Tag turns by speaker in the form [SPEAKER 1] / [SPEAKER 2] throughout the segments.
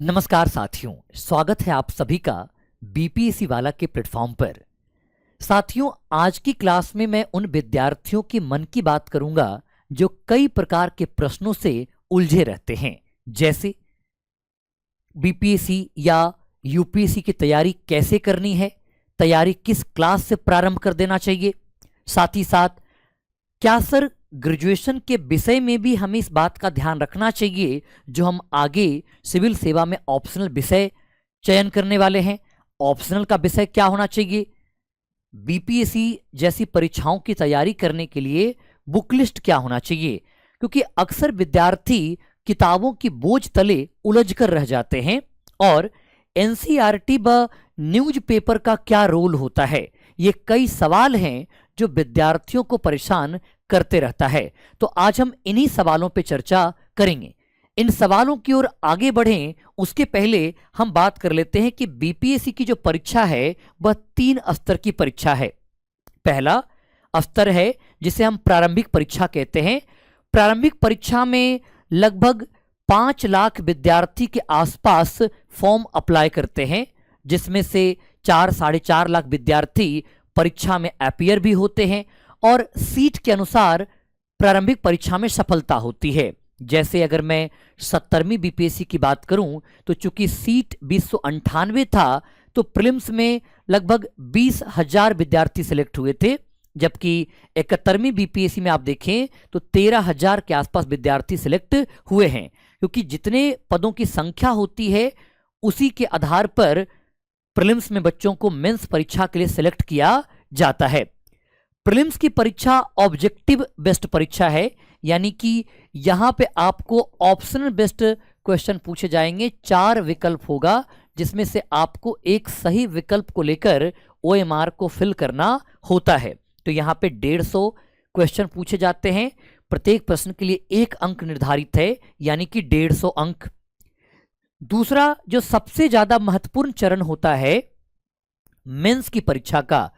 [SPEAKER 1] नमस्कार साथियों, स्वागत है आप सभी का बीपीएससी वाला के प्लेटफॉर्म पर। साथियों, आज की क्लास में मैं उन विद्यार्थियों के मन की बात करूंगा जो कई प्रकार के प्रश्नों से उलझे रहते हैं, जैसे बीपीएससी या यूपीएससी की तैयारी कैसे करनी है, तैयारी किस क्लास से प्रारंभ कर देना चाहिए, साथ ही साथ क्या सर ग्रेजुएशन के विषय में भी हमें इस बात का ध्यान रखना चाहिए जो हम आगे सिविल सेवा में ऑप्शनल विषय चयन करने वाले हैं, ऑप्शनल का विषय क्या होना चाहिए, बीपीएससी जैसी परीक्षाओं की तैयारी करने के लिए बुक लिस्ट क्या होना चाहिए, क्योंकि अक्सर विद्यार्थी किताबों की बोझ तले उलझ कर रह जाते हैं। और एनसीईआरटी व न्यूज़पेपर का क्या रोल होता है, ये कई सवाल हैं जो विद्यार्थियों को परेशान करते रहता है। तो आज हम इन्हीं सवालों पे चर्चा करेंगे। इन सवालों की ओर आगे बढ़ें उसके पहले हम बात कर लेते हैं कि बीपीएससी की जो परीक्षा है वह 3 स्तर की परीक्षा है। पहला स्तर है जिसे हम प्रारंभिक परीक्षा कहते हैं। प्रारंभिक परीक्षा में लगभग 5 लाख विद्यार्थी के आसपास फॉर्म अप्लाई करते हैं, जिसमें से 4-4.5 लाख विद्यार्थी परीक्षा में अपीयर भी होते हैं और सीट के अनुसार प्रारंभिक परीक्षा में सफलता होती है। जैसे अगर मैं 70वीं बीपीएससी की बात करूं तो चूंकि सीट 2098 था तो प्रीलिम्स में लगभग 20,000 विद्यार्थी सिलेक्ट हुए थे, जबकि 71वीं बीपीएससी में आप देखें तो 13,000 के आसपास विद्यार्थी सिलेक्ट हुए हैं। क्योंकि जितने पदों की संख्या होती है उसी के आधार पर प्रीलिम्स में बच्चों को मेंस परीक्षा के लिए सिलेक्ट किया जाता है। प्रीलिम्स की परीक्षा ऑब्जेक्टिव बेस्ड परीक्षा है, यानी कि यहां पे आपको ऑप्शनल बेस्ड क्वेश्चन पूछे जाएंगे। 4 विकल्प होगा जिसमें से आपको एक सही विकल्प को लेकर ओएमआर को फिल करना होता है। तो यहां पे 150 क्वेश्चन पूछे जाते हैं। प्रत्येक प्रश्न के लिए 1 अंक निर्धारित है, यानी कि 150 अंक। दूसरा जो सबसे ज्यादा महत्वपूर्ण चरण होता है मेंस की परीक्षा का।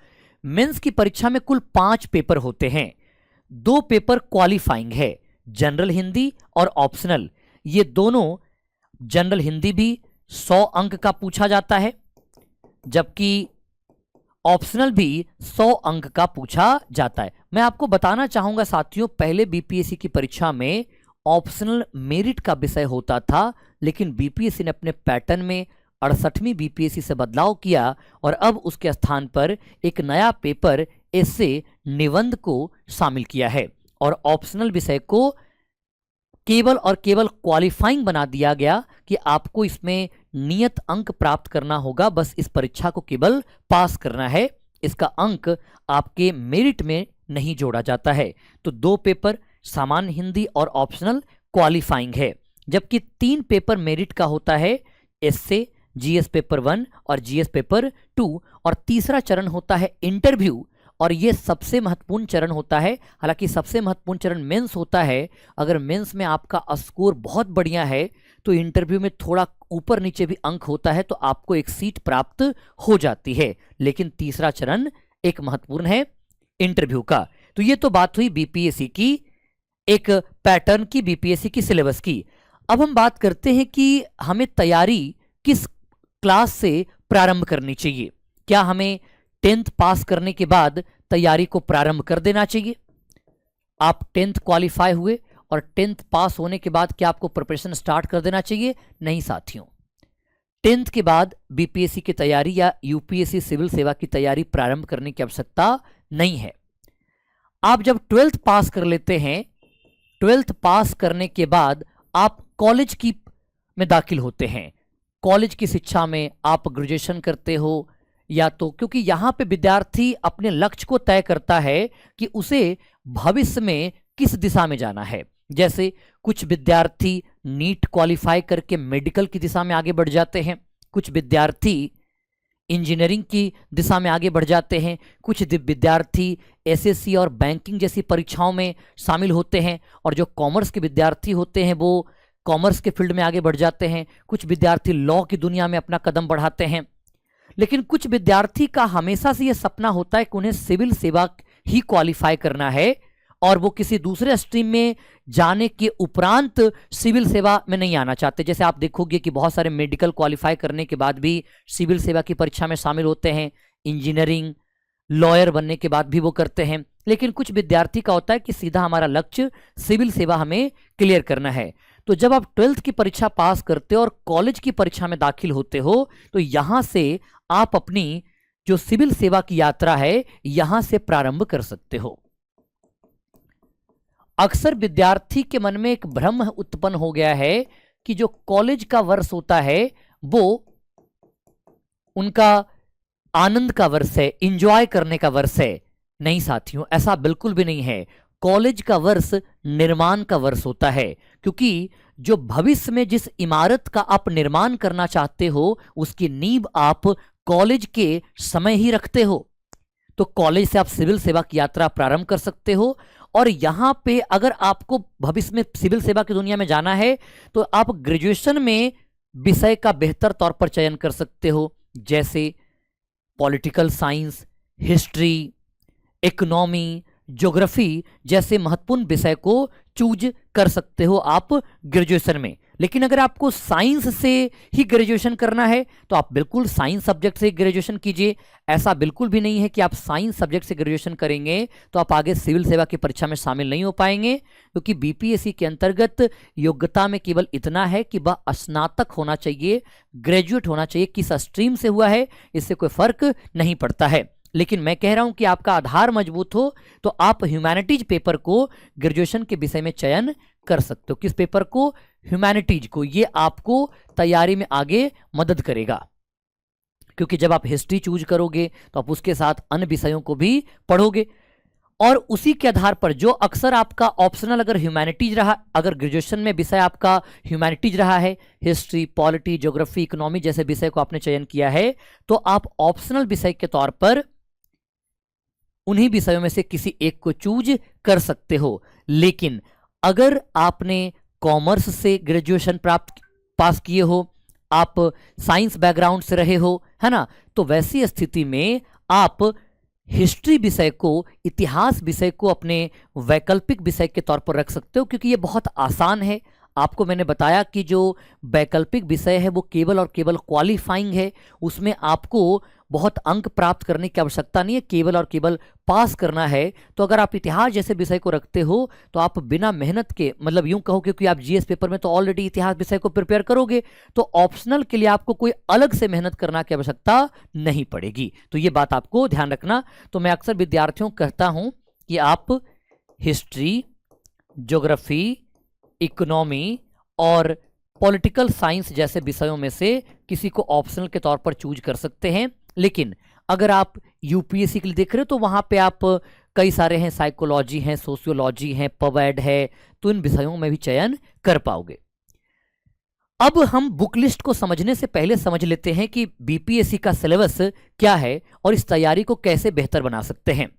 [SPEAKER 1] मेंस की परीक्षा में कुल 5 पेपर होते हैं। 2 पेपर क्वालिफाइंग है, जनरल हिंदी और ऑप्शनल। ये दोनों जनरल हिंदी भी 100 अंक का पूछा जाता है, जबकि ऑप्शनल भी 100 अंक का पूछा जाता है। मैं आपको बताना चाहूंगा साथियों, पहले बीपीएससी की परीक्षा में ऑप्शनल मेरिट का विषय होता था, लेकिन बीपीएससी ने अपने पैटर्न में 68वीं बीपीएससी से बदलाव किया और अब उसके स्थान पर एक नया पेपर एस्से निबंध को शामिल किया है और ऑप्शनल विषय को केवल और केवल क्वालिफाइंग बना दिया गया कि आपको इसमें नियत अंक प्राप्त करना होगा, बस इस परीक्षा को केवल पास करना है, इसका अंक आपके मेरिट में नहीं जोड़ा जाता है। तो 2 पेपर सामान्य हिंदी और ऑप्शनल क्वालिफाइंग है, जबकि 3 पेपर मेरिट का होता है, एस्से, जीएस पेपर 1 और जीएस पेपर 2, और तीसरा चरण होता है इंटरव्यू, और यह सबसे महत्वपूर्ण चरण होता है। हालांकि सबसे महत्वपूर्ण चरण मेंस होता है। अगर मेंस में आपका स्कोर बहुत बढ़िया है तो इंटरव्यू में थोड़ा ऊपर नीचे भी अंक होता है तो आपको एक सीट प्राप्त हो जाती है, लेकिन तीसरा चरण एक महत्वपूर्ण है इंटरव्यू का। तो ये तो बात हुई बीपीएससी की एक पैटर्न की, बीपीएससी की सिलेबस की। अब हम बात करते हैं कि हमें तैयारी किस क्लास से प्रारंभ करनी चाहिए। क्या हमें 10th पास करने के बाद तैयारी को प्रारंभ कर देना चाहिए? आप 10th क्वालिफाई हुए और 10th पास होने के बाद क्या आपको प्रिपरेशन स्टार्ट कर देना चाहिए? नहीं साथियों, 10th के बाद बीपीएससी की तैयारी या यूपीएससी सिविल सेवा की तैयारी प्रारंभ करने की आवश्यकता नहीं है। आप जब 12th पास कर लेते हैं, 12th पास करने के बाद आप कॉलेज की में दाखिल होते हैं। कॉलेज की शिक्षा में आप ग्रेजुएशन करते हो या तो, क्योंकि यहां पे विद्यार्थी अपने लक्ष्य को तय करता है कि उसे भविष्य में किस दिशा में जाना है। जैसे कुछ विद्यार्थी नीट क्वालिफाई करके मेडिकल की दिशा में आगे बढ़ जाते हैं, कुछ विद्यार्थी इंजीनियरिंग की दिशा में आगे बढ़ जाते हैं, कुछ विद्यार्थी एसएससी और बैंकिंग जैसी परीक्षाओं में शामिल होते हैं, और जो कॉमर्स के विद्यार्थी होते हैं वो कॉमर्स के फील्ड में आगे बढ़ जाते हैं, कुछ विद्यार्थी लॉ की दुनिया में अपना कदम बढ़ाते हैं। लेकिन कुछ विद्यार्थी का हमेशा से यह सपना होता है कि उन्हें सिविल सेवा ही क्वालिफाई करना है और वो किसी दूसरे स्ट्रीम में जाने के उपरांत सिविल सेवा में नहीं आना चाहते। जैसे आप देखोगे कि बहुत सारे मेडिकल क्वालिफाई करने के बाद भी सिविल सेवा की परीक्षा में शामिल होते हैं, इंजीनियरिंग लॉयर बनने के बाद भी वो करते हैं। लेकिन कुछ विद्यार्थी का होता है कि सीधा हमारा लक्ष्य सिविल सेवा हमें क्लियर करना है। तो जब आप 12th की परीक्षा पास करते हो और कॉलेज की परीक्षा में दाखिल होते हो तो यहां से आप अपनी जो सिविल सेवा की यात्रा है यहां से प्रारंभ कर सकते हो। अक्सर विद्यार्थी के मन में एक भ्रम उत्पन्न हो गया है कि जो कॉलेज का वर्ष होता है वो उनका आनंद का वर्ष है, इंजॉय करने का वर्ष है। नहीं साथियों, ऐसा बिल्कुल भी नहीं है। कॉलेज का वर्ष निर्माण का वर्ष होता है, क्योंकि जो भविष्य में जिस इमारत का आप निर्माण करना चाहते हो उसकी नींव आप कॉलेज के समय ही रखते हो। तो कॉलेज से आप सिविल सेवा की यात्रा प्रारंभ कर सकते हो। और यहां पे अगर आपको भविष्य में सिविल सेवा की दुनिया में जाना है तो आप ग्रेजुएशन में विषय का बेहतर तौर पर चयन कर सकते हो, जैसे political science, history, economy, geography जैसे महत्वपूर्ण विषय को चूज कर सकते हो आप ग्रेजुएशन में। लेकिन अगर आपको साइंस से ही ग्रेजुएशन करना है तो आप बिल्कुल साइंस सब्जेक्ट से ग्रेजुएशन कीजिए। ऐसा बिल्कुल भी नहीं है कि आप साइंस सब्जेक्ट से ग्रेजुएशन करेंगे तो आप आगे सिविल सेवा की परीक्षा में शामिल नहीं हो पाएंगे, क्योंकि बीपीएससी के अंतर्गत योग्यता में केवल इतना है कि वह स्नातक होना चाहिए, ग्रेजुएट होना चाहिए। किस स्ट्रीम से हुआ है इससे कोई फर्क नहीं पड़ता है। लेकिन मैं कह रहा हूं कि आपका आधार मजबूत हो तो आप ह्यूमैनिटीज पेपर को ग्रेजुएशन के विषय में चयन कर सकते हो। किस पेपर को? ह्यूमैनिटीज को। ये आपको तैयारी में आगे मदद करेगा, क्योंकि जब आप हिस्ट्री चूज करोगे तो आप उसके साथ अन्य विषयों को भी पढ़ोगे और उसी के आधार पर जो अक्सर आपका ऑप्शनल अगर ह्यूमैनिटीज रहा, अगर ग्रेजुएशन में विषय आपका ह्यूमैनिटीज रहा है, हिस्ट्री, पॉलिटी, ज्योग्राफी, इकोनॉमी जैसे विषय को आपने चयन किया है, तो आप ऑप्शनल विषय के तौर पर उन्हीं विषयों में से किसी एक को चूज कर सकते हो। लेकिन अगर आपने कॉमर्स से ग्रेजुएशन पास किए हो, आप साइंस बैकग्राउंड से रहे हो, है ना, तो वैसी स्थिति में आप हिस्ट्री विषय को, इतिहास विषय को अपने वैकल्पिक विषय के तौर पर रख सकते हो, क्योंकि ये बहुत आसान है। आपको मैंने बताया कि जो वैकल्पिक विषय है वो केवल और केवल क्वालिफाइंग है, उसमें आपको बहुत अंक प्राप्त करने की आवश्यकता नहीं है, केवल और केवल पास करना है। तो अगर आप इतिहास जैसे विषय को रखते हो तो आप बिना मेहनत के, मतलब यूं कहो क्योंकि आप जीएस पेपर में तो ऑलरेडी इतिहास विषय को प्रिपेयर करोगे, तो ऑप्शनल के लिए आपको कोई अलग से मेहनत करना की आवश्यकता नहीं पड़ेगी। तो ये बात आपको ध्यान रखना। तो मैं अक्सर विद्यार्थियों को कहता हूं कि आप हिस्ट्री, ज्योग्राफी, इकोनॉमी और पॉलिटिकल साइंस जैसे विषयों में से किसी को ऑप्शनल के तौर पर चूज कर सकते हैं। लेकिन अगर आप यूपीएससी के लिए देख रहे हो तो वहां पे आप कई सारे हैं, साइकोलॉजी हैं, सोशियोलॉजी हैं, पवेड है, तो इन विषयों में भी चयन कर पाओगे। अब हम बुक लिस्ट को समझने से पहले समझ लेते हैं कि बीपीएससी का सिलेबस क्या है और इस तैयारी को कैसे बेहतर बना सकते हैं।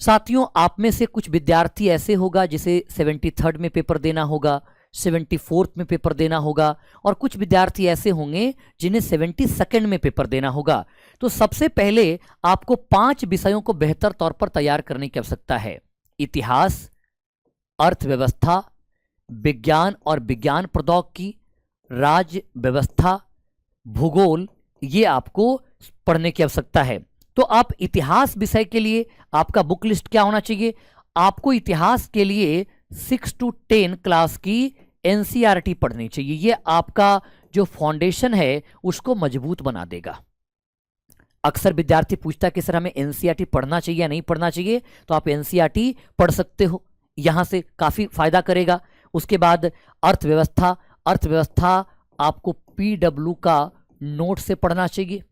[SPEAKER 1] साथियों, आप में से कुछ विद्यार्थी ऐसे होगा जिसे 73rd में पेपर देना होगा, 74th में पेपर देना होगा, और कुछ विद्यार्थी ऐसे होंगे जिन्हें 72nd में पेपर देना होगा। तो सबसे पहले आपको 5 विषयों को बेहतर तौर पर तैयार करने की आवश्यकता है। इतिहास, अर्थव्यवस्था, विज्ञान और विज्ञान प्रौद्योगिकी, राज्य व्यवस्था, भूगोल, ये आपको पढ़ने की आवश्यकता है। तो आप इतिहास विषय के लिए आपका बुक लिस्ट क्या होना चाहिए? आपको इतिहास के लिए 6 to 10 क्लास की एनसीईआरटी पढ़नी चाहिए। ये आपका जो फाउंडेशन है उसको मजबूत बना देगा। अक्सर विद्यार्थी पूछता है कि सर हमें एनसीईआरटी पढ़ना चाहिए या नहीं पढ़ना चाहिए, तो आप एनसीईआरटी पढ़ सकते हो, यहां से काफी फायदा करेगा। उसके बाद अर्थव्यवस्था, अर्थव्यवस्था आपको पीडब्ल्यू का नोट से पढ़ना चाहिए।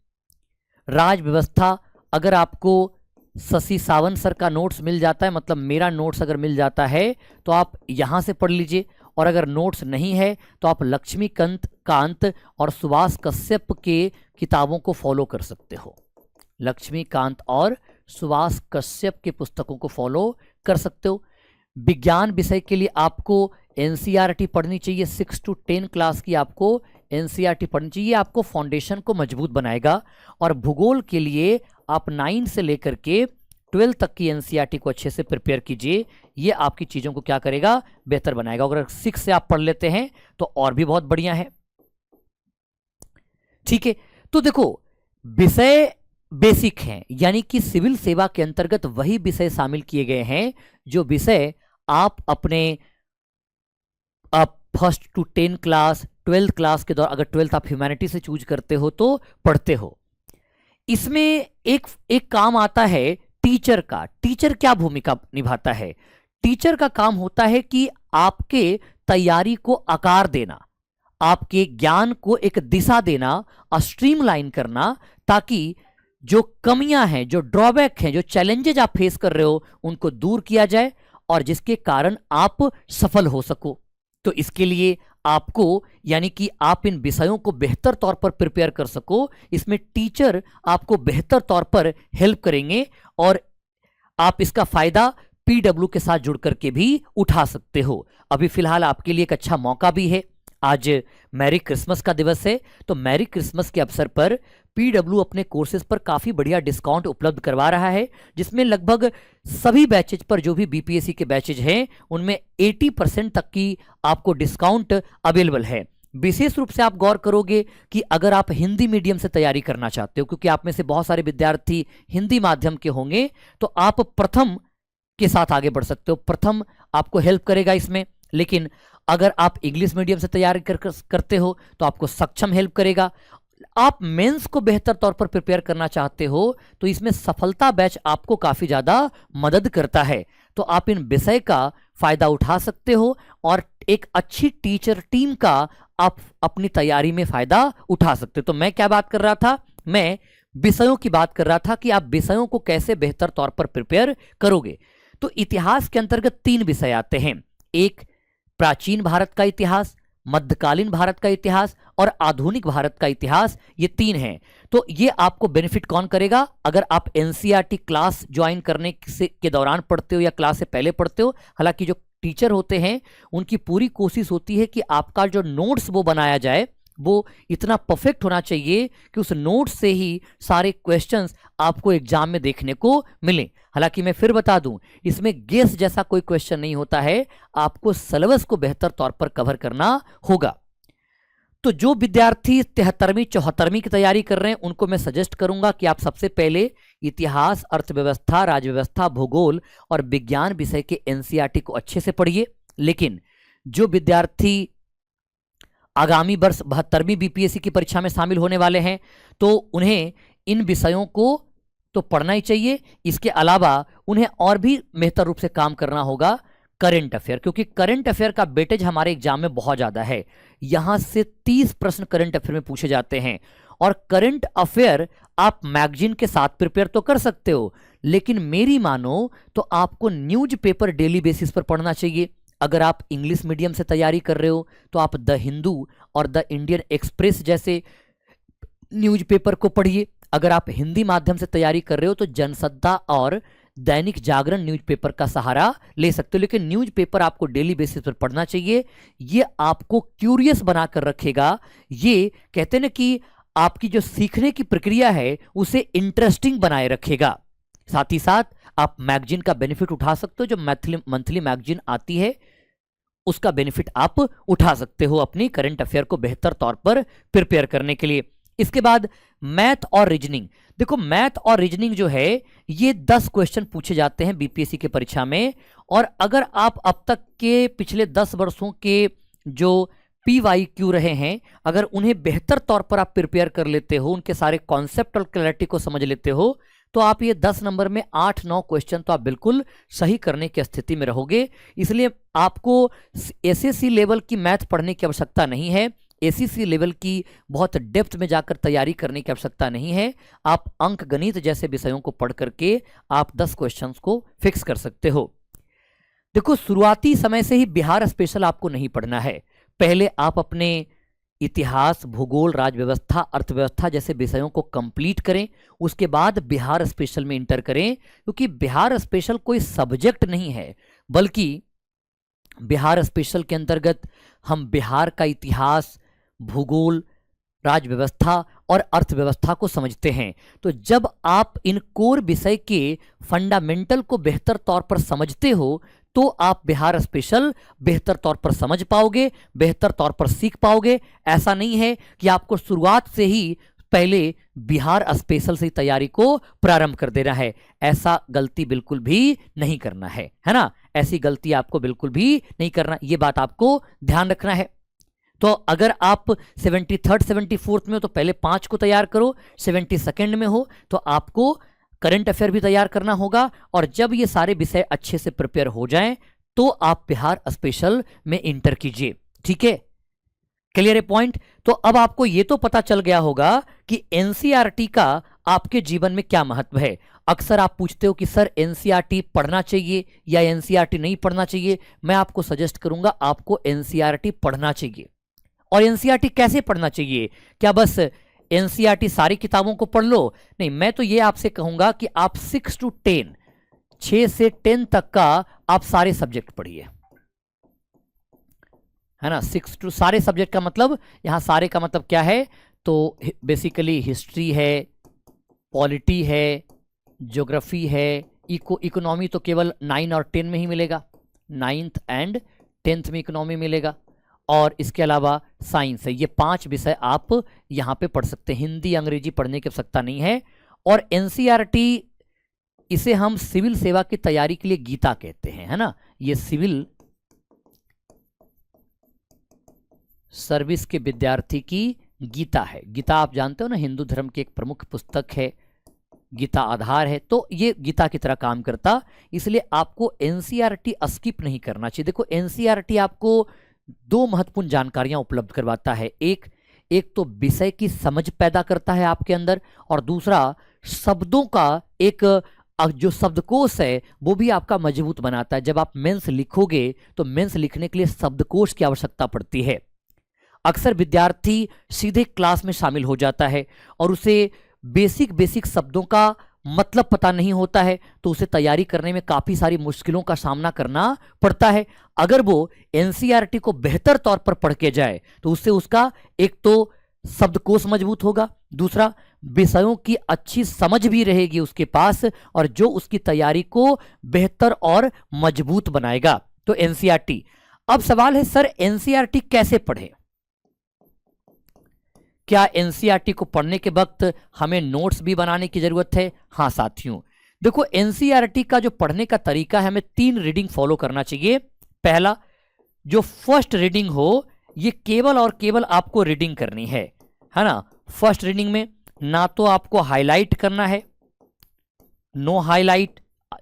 [SPEAKER 1] राज व्यवस्था, अगर आपको शशि सावंत सर का नोट्स मिल जाता है, मतलब मेरा नोट्स अगर मिल जाता है तो आप यहां से पढ़ लीजिए, और अगर नोट्स नहीं है तो आप लक्ष्मीकांत और सुभाष कश्यप के किताबों को फॉलो कर सकते हो। लक्ष्मीकांत और सुभाष कश्यप के पुस्तकों को फॉलो कर सकते हो। विज्ञान विषय के लिए आपको एनसीईआरटी पढ़नी चाहिए, 6 to 10 क्लास की आपको एनसीईआरटी पढ़नी चाहिए, आपको फाउंडेशन को मजबूत बनाएगा। और भूगोल के लिए आप 9 से लेकर के 12 तक की एनसीईआरटी को अच्छे से प्रिपेयर कीजिए। ये आपकी चीजों को क्या करेगा, बेहतर बनाएगा। अगर 6 से आप पढ़ लेते हैं तो और भी बहुत बढ़िया है। ठीक है, तो देखो विषय बेसिक हैं, यानी कि सिविल सेवा के अंतर्गत वही विषय शामिल किए गए हैं जो विषय आप अपने first to 10 class 12th class के दौरान, अगर 12th आप ह्यूमैनिटी से चूज करते हो तो पढ़ते हो। इसमें एक काम आता है टीचर का। टीचर क्या भूमिका निभाता है? टीचर का काम होता है कि आपके तैयारी को आकार देना, आपके ज्ञान को एक दिशा देना, स्ट्रीमलाइन करना, ताकि जो कमियां हैं, जो ड्रॉबैक हैं, जो चैलेंजेज आप फेस कर रहे हो उनको दूर किया जाए और जिसके कारण आप सफल हो सको। तो इसके लिए आपको, यानी कि आप इन विषयों को बेहतर तौर पर प्रिपेयर कर सको, इसमें टीचर आपको बेहतर तौर पर हेल्प करेंगे और आप इसका फायदा पीडब्ल्यू के साथ जुड़ करके भी उठा सकते हो। अभी फिलहाल आपके लिए एक अच्छा मौका भी है, आज मैरी क्रिसमस का दिवस है, तो मैरी क्रिसमस के अवसर पर पीडब्ल्यू अपने कोर्सेज पर काफी बढ़िया डिस्काउंट उपलब्ध करवा रहा है, जिसमें लगभग सभी बैचेज पर, जो भी बीपीएससी के बैचेज हैं उनमें 80% तक की आपको डिस्काउंट अवेलेबल है। विशेष रूप से आप गौर करोगे कि अगर आप हिंदी मीडियम से तैयारी करना चाहते हो, क्योंकि आप में से बहुत सारे विद्यार्थी हिंदी माध्यम के होंगे, तो आप प्रथम के साथ आगे बढ़ सकते हो। प्रथम आपको हेल्प करेगा इसमें। लेकिन अगर आप इंग्लिश मीडियम से तैयारी करते हो तो आपको सक्षम हेल्प करेगा। आप मेंस को बेहतर तौर पर प्रिपेयर करना चाहते हो तो इसमें सफलता बैच आपको काफी ज्यादा मदद करता है। तो आप इन विषय का फायदा उठा सकते हो और एक अच्छी टीचर टीम का आप अपनी तैयारी में फायदा उठा सकते हो। तो मैं क्या बात कर रहा था, मैं विषयों की बात कर रहा था कि आप विषयों को कैसे बेहतर तौर पर प्रिपेयर करोगे। तो इतिहास के अंतर्गत 3 विषय आते हैं, एक प्राचीन भारत का इतिहास, मध्यकालीन भारत का इतिहास और आधुनिक भारत का इतिहास, ये 3 हैं। तो ये आपको बेनिफिट कौन करेगा? अगर आप एनसीईआरटी क्लास ज्वाइन करने के दौरान पढ़ते हो या क्लास से पहले पढ़ते हो। हालांकि जो टीचर होते हैं उनकी पूरी कोशिश होती है कि आपका जो नोट्स वो बनाया जाए वो इतना परफेक्ट होना चाहिए कि उस नोट से ही सारे क्वेश्चंस आपको एग्जाम में देखने को मिले। हालांकि मैं फिर बता दूं, इसमें गेस जैसा कोई क्वेश्चन नहीं होता है, आपको सिलेबस को बेहतर तौर पर कवर करना होगा। तो जो विद्यार्थी 73वीं 74वीं की तैयारी कर रहे हैं उनको मैं सजेस्ट करूंगा कि आप सबसे पहले इतिहास, अर्थव्यवस्था, राजव्यवस्था, भूगोल और विज्ञान विषय के एनसीईआरटी को अच्छे से पढ़िए। लेकिन जो विद्यार्थी आगामी वर्ष 72वीं बीपीएससी की परीक्षा में शामिल होने वाले हैं तो उन्हें इन विषयों को तो पढ़ना ही चाहिए। इसके अलावा उन्हें और भी बेहतर रूप से काम करना होगा करंट अफेयर, क्योंकि करंट अफेयर का वेटेज हमारे एग्जाम में बहुत ज्यादा है। यहां से 30 प्रश्न करंट अफेयर में पूछे जाते हैं और करंट अफेयर आप मैगजीन के साथ प्रिपेयर तो कर सकते हो, लेकिन मेरी मानो तो आपको न्यूज पेपर डेली बेसिस पर पढ़ना चाहिए। अगर आप इंग्लिश मीडियम से तैयारी कर रहे हो तो आप द हिंदू और द इंडियन एक्सप्रेस जैसे न्यूज़पेपर को पढ़िए। अगर आप हिंदी माध्यम से तैयारी कर रहे हो तो जनसत्ता और दैनिक जागरण न्यूज़पेपर का सहारा ले सकते हो। लेकिन न्यूज़पेपर आपको डेली बेसिस पर पढ़ना चाहिए, ये आपको क्यूरियस बनाकर रखेगा। ये कहते हैं ना कि आपकी जो सीखने की प्रक्रिया है उसे इंटरेस्टिंग बनाए रखेगा। साथ ही साथ आप मैगजीन का बेनिफिट उठा सकते हो, जो मंथली मैगजीन आती है उसका बेनिफिट आप उठा सकते हो अपनी करंट अफेयर को बेहतर तौर पर प्रिपेयर करने के लिए। इसके बाद मैथ और रीजनिंग। देखो मैथ और रीजनिंग जो है ये 10 क्वेश्चन पूछे जाते हैं बीपीएससी की परीक्षा में, और अगर आप अब तक के पिछले 10 वर्षों के जो PYQ रहे हैं अगर उन्हें बेहतर तौर पर आप प्रिपेयर कर लेते हो, उनके सारे कॉन्सेप्ट और क्लैरिटी को समझ लेते हो, तो आप ये 10 नंबर में 8-9 क्वेश्चन तो आप बिल्कुल सही करने की स्थिति में रहोगे। इसलिए आपको एसएससी लेवल की मैथ पढ़ने की आवश्यकता नहीं है, एसीसी लेवल की बहुत डेप्थ में जाकर तैयारी करने की आवश्यकता नहीं है। आप अंक गणित जैसे विषयों को पढ़ करके आप 10 क्वेश्चंस को फिक्स कर सकते हो। देखो शुरुआती समय से ही बिहार स्पेशल आपको नहीं पढ़ना है। पहले आप अपने इतिहास, भूगोल, राजव्यवस्था, अर्थव्यवस्था जैसे विषयों को कंप्लीट करें, उसके बाद बिहार स्पेशल में इंटर करें, क्योंकि बिहार स्पेशल कोई सब्जेक्ट नहीं है, बल्कि बिहार स्पेशल के अंतर्गत हम बिहार का इतिहास, भूगोल, राजव्यवस्था और अर्थव्यवस्था को समझते हैं। तो जब आप इन कोर विषय के फंडामेंटल को बेहतर तौर पर समझते हो तो आप बिहार स्पेशल बेहतर तौर पर समझ पाओगे, बेहतर तौर पर सीख पाओगे। ऐसा नहीं है कि आपको शुरुआत से ही पहले बिहार स्पेशल से तैयारी को प्रारंभ कर देना है। ऐसा गलती बिल्कुल भी नहीं करना है ना। ऐसी गलती आपको बिल्कुल भी नहीं करना, ये बात आपको ध्यान रखना है। तो अगर आप 73rd 74th में हो तो पहले 5 को तैयार करो, 72nd में हो तो आपको करंट अफेयर भी तैयार करना होगा। और जब ये सारे विषय अच्छे से प्रिपेयर हो जाएं तो आप बिहार स्पेशल में इंटर कीजिए। ठीक है, क्लियर है पॉइंट। तो अब आपको ये तो पता चल गया होगा कि एनसीईआरटी का आपके जीवन में क्या महत्व है। अक्सर आप पूछते हो कि सर एनसीईआरटी पढ़ना चाहिए या एनसीईआरटी नहीं पढ़ना चाहिए। मैं आपको सजेस्ट करूंगा आपको एनसीईआरटी पढ़ना चाहिए। और एनसीईआरटी कैसे पढ़ना चाहिए? क्या बस एनसीईआरटी सारी किताबों को पढ़ लो? नहीं, मैं तो ये आपसे कहूंगा कि आप 6 to 10, 6 से 10 तक का आप सारे सब्जेक्ट पढ़िए, है ना। 6 to सारे सब्जेक्ट का मतलब, यहां सारे का मतलब क्या है? तो बेसिकली हिस्ट्री है, पॉलिटी है, ज्योग्राफी है, इकोनॉमी तो केवल 9 और 10 में ही मिलेगा, 9th and 10th में इकोनॉमी मिलेगा। और इसके अलावा साइंस है। ये 5 विषय आप यहाँ पे पढ़ सकते हैं। हिंदी अंग्रेजी पढ़ने की आवश्यकता नहीं है। और एनसीईआरटी, इसे हम सिविल सेवा की तैयारी के लिए गीता कहते हैं, है ना। ये सिविल सर्विस के विद्यार्थी की गीता है। गीता आप जानते हो ना, हिंदू धर्म की एक प्रमुख पुस्तक है, गीता आधार है। तो ये गीता की तरह काम करता, इसलिए आपको एनसीईआरटी स्किप नहीं करना चाहिए। देखो एनसीईआरटी आपको 2 महत्वपूर्ण जानकारियां उपलब्ध करवाता है। एक तो विषय की समझ पैदा करता है आपके अंदर, और दूसरा शब्दों का एक जो शब्दकोश है वो भी आपका मजबूत बनाता है। जब आप मेंस लिखोगे तो मेंस लिखने के लिए शब्दकोश की आवश्यकता पड़ती है। अक्सर विद्यार्थी सीधे क्लास में शामिल हो जाता है और उसे बेसिक शब्दों का मतलब पता नहीं होता है, तो उसे तैयारी करने में काफी सारी मुश्किलों का सामना करना पड़ता है। अगर वो एनसीईआरटी को बेहतर तौर पर पढ़ के जाए तो उससे उसका एक तो शब्दकोश मजबूत होगा, दूसरा विषयों की अच्छी समझ भी रहेगी उसके पास, और जो उसकी तैयारी को बेहतर और मजबूत बनाएगा। तो एनसीईआरटी। अब सवाल है सर एनसीईआरटी कैसे पढ़े? क्या एनसीईआरटी को पढ़ने के वक्त हमें नोट्स भी बनाने की जरूरत है? हाँ साथियों, देखो एनसीईआरटी का जो पढ़ने का तरीका है, हमें 3 रीडिंग फॉलो करना चाहिए। पहला, जो फर्स्ट रीडिंग हो, ये केवल और केवल आपको रीडिंग करनी है ना। फर्स्ट रीडिंग में ना तो आपको हाईलाइट करना है, नो हाईलाइट,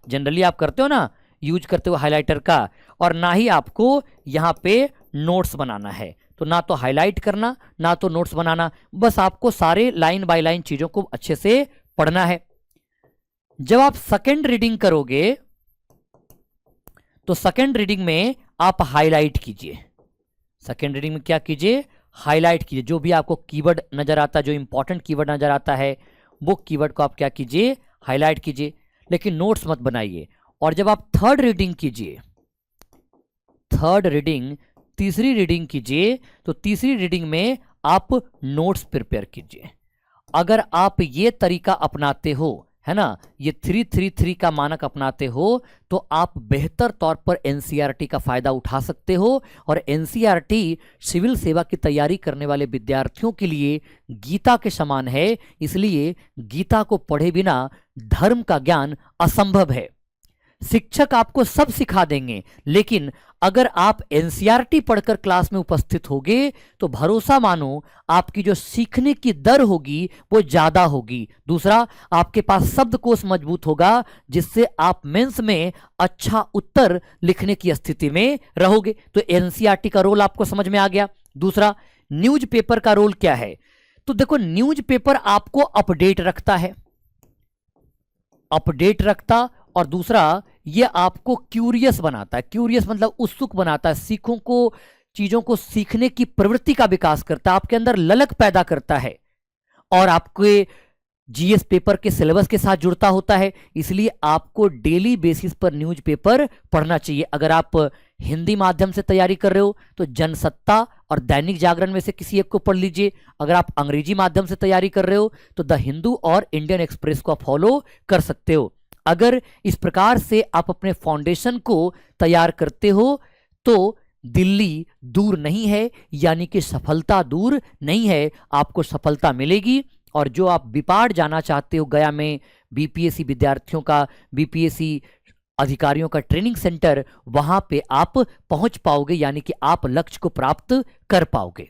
[SPEAKER 1] जनरली आप करते हो ना, यूज करते हो हाईलाइटर का, और ना ही आपको यहां पे नोट्स बनाना है। तो ना तो हाईलाइट करना, ना तो नोट्स बनाना, बस आपको सारे लाइन बाय लाइन चीजों को अच्छे से पढ़ना है। जब आप सेकंड रीडिंग करोगे तो सेकंड रीडिंग में आप हाईलाइट कीजिए। सेकंड रीडिंग में क्या कीजिए? हाईलाइट कीजिए। जो भी आपको कीवर्ड नजर आता है, जो इंपॉर्टेंट कीवर्ड नजर आता है, वो कीवर्ड को आप क्या कीजिए? हाईलाइट कीजिए, लेकिन नोट्स मत बनाइए। और जब आप थर्ड रीडिंग कीजिए, थर्ड रीडिंग, तीसरी रीडिंग कीजिए, तो तीसरी रीडिंग में आप नोट्स प्रिपेयर कीजिए। अगर आप ये तरीका अपनाते हो, है ना, ये 3-3-3 का मानक अपनाते हो, तो आप बेहतर तौर पर एनसीईआरटी का फायदा उठा सकते हो। और एनसीईआरटी सिविल सेवा की तैयारी करने वाले विद्यार्थियों के लिए गीता के समान है, इसलिए गीता को पढ़े बिना धर्म का ज्ञान असंभव है। शिक्षक आपको सब सिखा देंगे, लेकिन अगर आप एनसीईआरटी पढ़कर क्लास में उपस्थित होगे तो भरोसा मानो आपकी जो सीखने की दर होगी वो ज्यादा होगी। दूसरा, आपके पास शब्दकोश मजबूत होगा, जिससे आप मेंस में अच्छा उत्तर लिखने की स्थिति में रहोगे। तो एनसीईआरटी का रोल आपको समझ में आ गया। दूसरा, न्यूज़पेपर का रोल क्या है? तो देखो न्यूज़पेपर आपको अपडेट रखता है, अपडेट रखता, और दूसरा ये आपको क्यूरियस बनाता है। क्यूरियस मतलब उत्सुक बनाता है, सीखों को, चीजों को सीखने की प्रवृत्ति का विकास करता है, आपके अंदर ललक पैदा करता है, और आपके जीएस पेपर के सिलेबस के साथ जुड़ता होता है। इसलिए आपको डेली बेसिस पर न्यूज़पेपर पढ़ना चाहिए। अगर आप हिंदी माध्यम से तैयारी कर रहे हो तो जनसत्ता और दैनिक जागरण में से किसी एक को पढ़ लीजिए। अगर आप अंग्रेजी माध्यम से तैयारी कर रहे हो तो द हिंदू और इंडियन एक्सप्रेस को आप फॉलो कर सकते हो। अगर इस प्रकार से आप अपने फाउंडेशन को तैयार करते हो तो दिल्ली दूर नहीं है, यानी कि सफलता दूर नहीं है, आपको सफलता मिलेगी। और जो आप बीपाड जाना चाहते हो, गया में बीपीएससी विद्यार्थियों का, बीपीएससी अधिकारियों का ट्रेनिंग सेंटर, वहां पे आप पहुंच पाओगे, यानी कि आप लक्ष्य को प्राप्त कर पाओगे।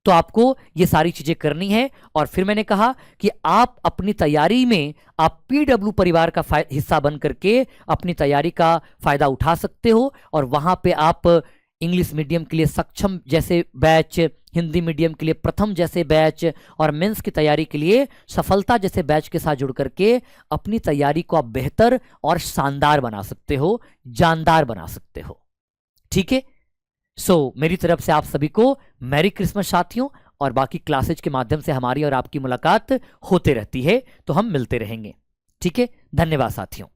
[SPEAKER 1] तो आपको ये सारी चीजें करनी है। और फिर मैंने कहा कि आप अपनी तैयारी में आप पीडब्ल्यू परिवार का हिस्सा बन करके अपनी तैयारी का फायदा उठा सकते हो। और वहां पे आप इंग्लिश मीडियम के लिए सक्षम जैसे बैच, हिंदी मीडियम के लिए प्रथम जैसे बैच और मेंस की तैयारी के लिए सफलता जैसे बैच के साथ जुड़ करके अपनी तैयारी को आप बेहतर और शानदार बना सकते हो, जानदार बना सकते हो। ठीक है। मेरी तरफ से आप सभी को मैरी क्रिसमस साथियों। और बाकी क्लासेज के माध्यम से हमारी और आपकी मुलाकात होते रहती है, तो हम मिलते रहेंगे। ठीक है, धन्यवाद साथियों।